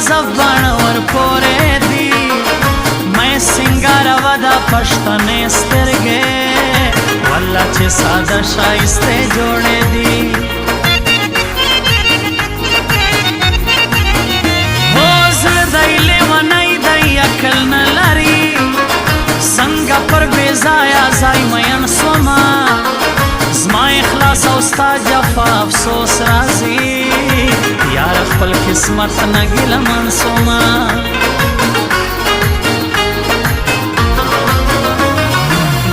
غضب بڼه ورپورې دي مې سنګاره ودا پښتنې سترګې والله چې ساده شایسته جوړې دي هو زړه دی لیونی دی عقل نه لري څنګه پر بې ځایه ځای مین سومه زما اخلاص او ستا جفا افسوس راځي یار خپل قسمت نه ګیلمن سومه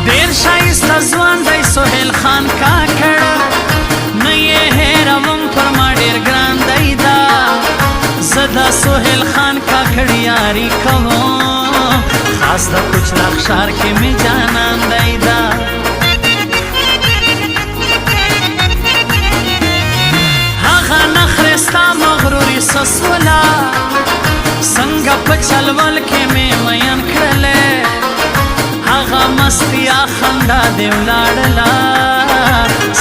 ډېر ښایسته ځوان دی سهیل خان کاکړ نه یې هېروم پر ما ډېر ګران دی دا زه د سهیل خان کاکړ یاري کوم خاص د کوچراغ ښار کې مې جانان دی دا هغه نخرې ستا مغروري سسوله څنګه په چلول کې مې مین کړلې هغه مستیا خندا دې ولاړله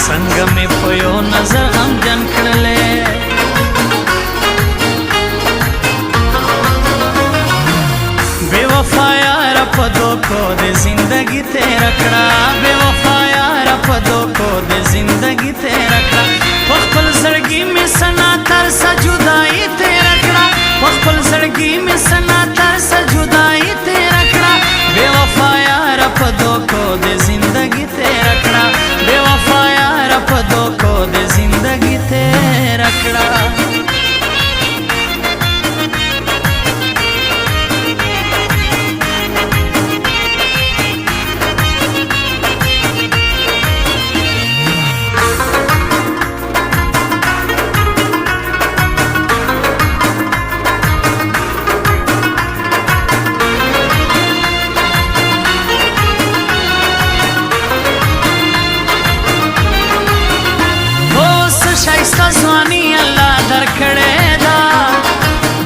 څنګه مې په یو نظر غمجن کړلې بے وفا یاره په دوکو دې زندګي تېره کړه بے وفا یاره په دوکو دې زندګي تېره کړه په خپل زړګي مې سنا ترسه جدایي تېره کړه په خپل زړګي مې سنا ترسه جدایي تېره کړه بے وفا یاره په دوکو دې زندګي تېره کړه بے وفا یاره په دوکو دې زندګي تېره کړه ځواني الله درکړې ده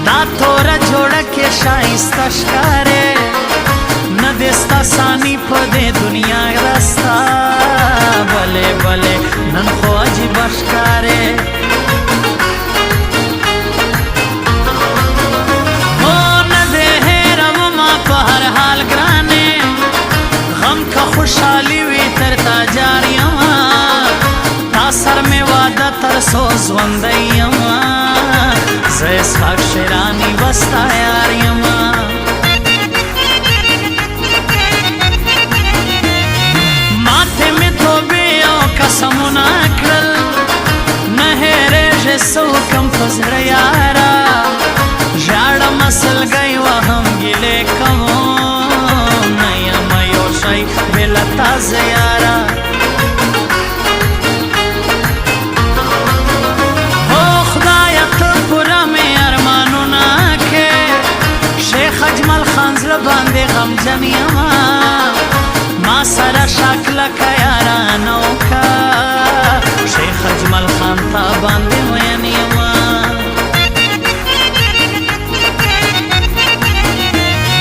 دا توره جوړه کې ښایسته ښکارې نه دې ستا ثاني په دې دنیا رستا بلې بلې نن خو عجیبه ښکارې هو نه دې هېرومه په هر حال ګرانې غم که خوشحالي وي تر تا جار یمه تا سر مې واده تر څو ژوندی یمه زه اسحاق شیراني به ستا یار یمه ماتې مې توبې او قسمونه کړل نه هېرېږې څه وکړم په زړه یاره ژاړمه سلګۍ وهم ګیلې کوم نه یمه یو شی بې له تا زه یاره باندې غمجن یمه ما سره شکلکه یارانه وکړه شیخ اجمل خان تا باندې مین یمه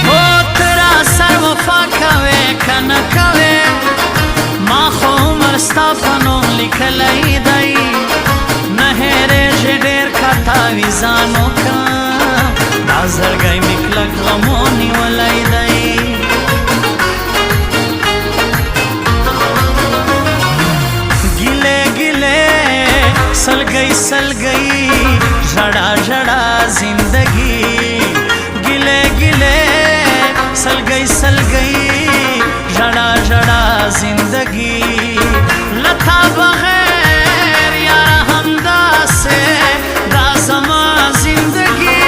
هو ته راسره وفا کوې که نه کوې ما خو عمر ستا په نوم لیکلی دی نه هېرېږې ډېر که تاویزان وکړم دا زړګی مې کلک غمو نیولی دی ګیلې ګیلې سلګۍ سلګۍ ژړا ژړا زندګي ګیلې ګیلې سلګۍ سلګۍ ژړا ژړا زندګي لتا بغیر یاره همداسې دا زما زندګي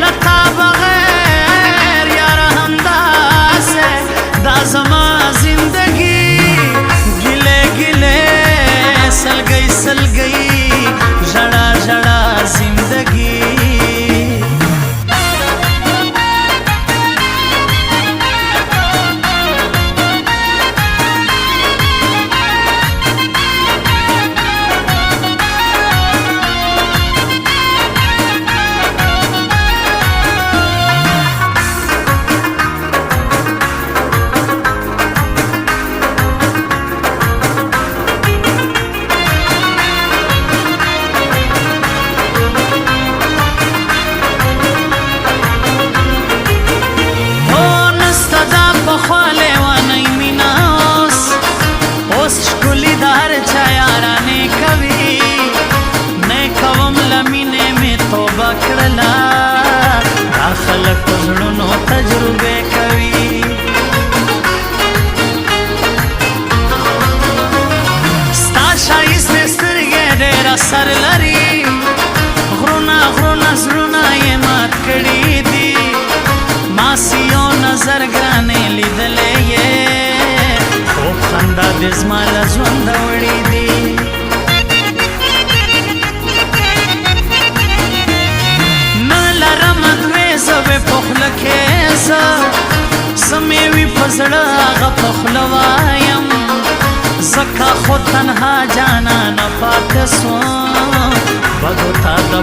لتا بغیر یاره همداسې دا زما زندګي ګیلې ګیلې سلګۍ سلګۍ ژړا ژړا زندګي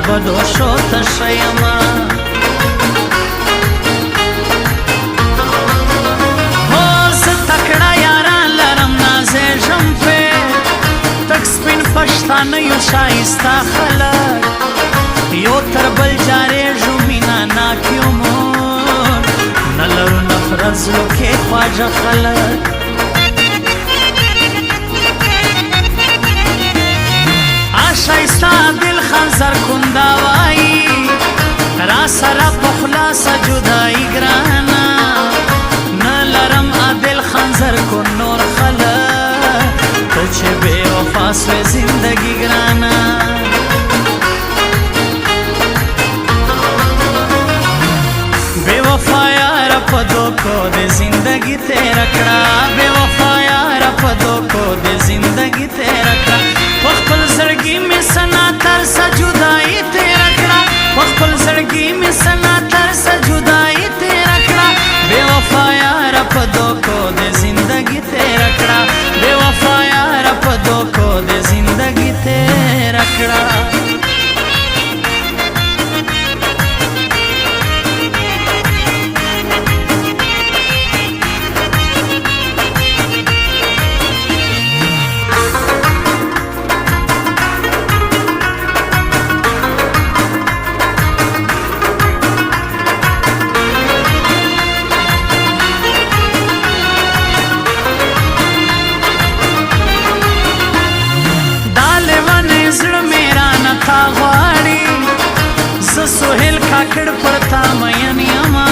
بدو شو تشیما ہوز تکڑا یاران لرم نازے جمپے تک سپین پشتان یو شایستا خلق یو تربل جارے جو مینا ناکیو مون نلرو نفرت زلو کے خواجہ خلق شایستا دل خنزر کنداوائی را سرا پخلاص جدائی گرانا نلرم دل خنزر کن نور خلق تچ بے وفا سوی زندگی گرانا بے وفا یارا پدو کو دے زندگی تیرا کڑا بے وفا یارا پدو کو دے زندگی تیرا کڑا وخپل زړګي مې سنا تر سجدائی تیرا کړه وخپل زړګي مې سنا تر سجدائی تیرا کړه بے وفا یار په دوکو د زندگی تیرا کړه بے وفا یار په دوکو د زندگی تیرا کړه سهیل کاکڑ پرتا مین یما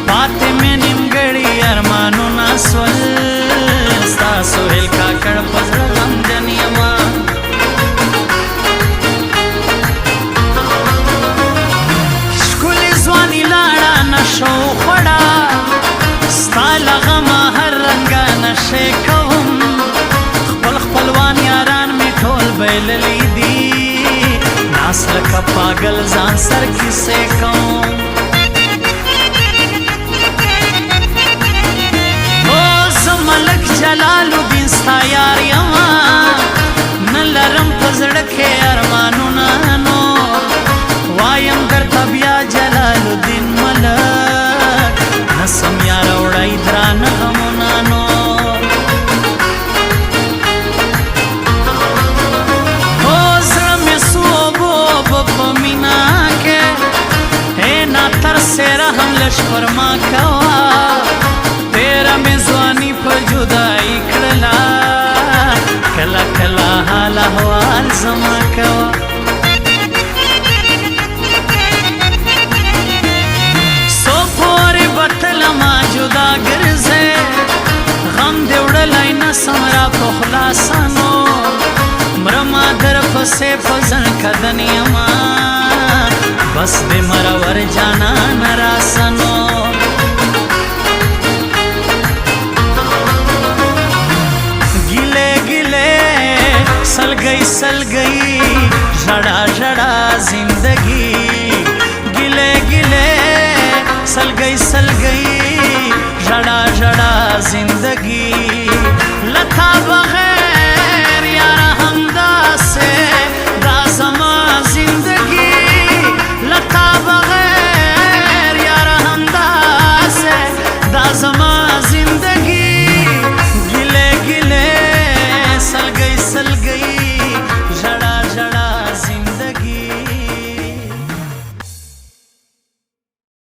پاتے میں نمگڑی ارمانو ناسول ستا سهیل کاکڑ پزر غمجن یما شکولی زوانی لاڑا نشو خڑا ستا لغما ہر رنگا نشے کوم خپل خپلوان یاران میں ٹھول بیللی دی ناس لکا پاگل زان سر کسے کون اوز ملک جلال الدین ستا یار یما نلرم پزڑکے ارمانو نانو وایم در طبیا جلال الدین ملک نسم یار اوڑائی دران غمو نانو سیرا ہم لش فرما کوا تیرا میں زوانی پر جدائی کڑلا کلا کلا حال احوال زما کوا سو پوری بطل ما جدا گرزے غم دیوڑلائی نسمرا پخلاسانو مرما در پسے پزن کدنی اما بس بے مرور جانا نراسنو گلے گلے سل گئی جڑا جڑا زندگی گلے گلے سل گئی جڑا جڑا زندگی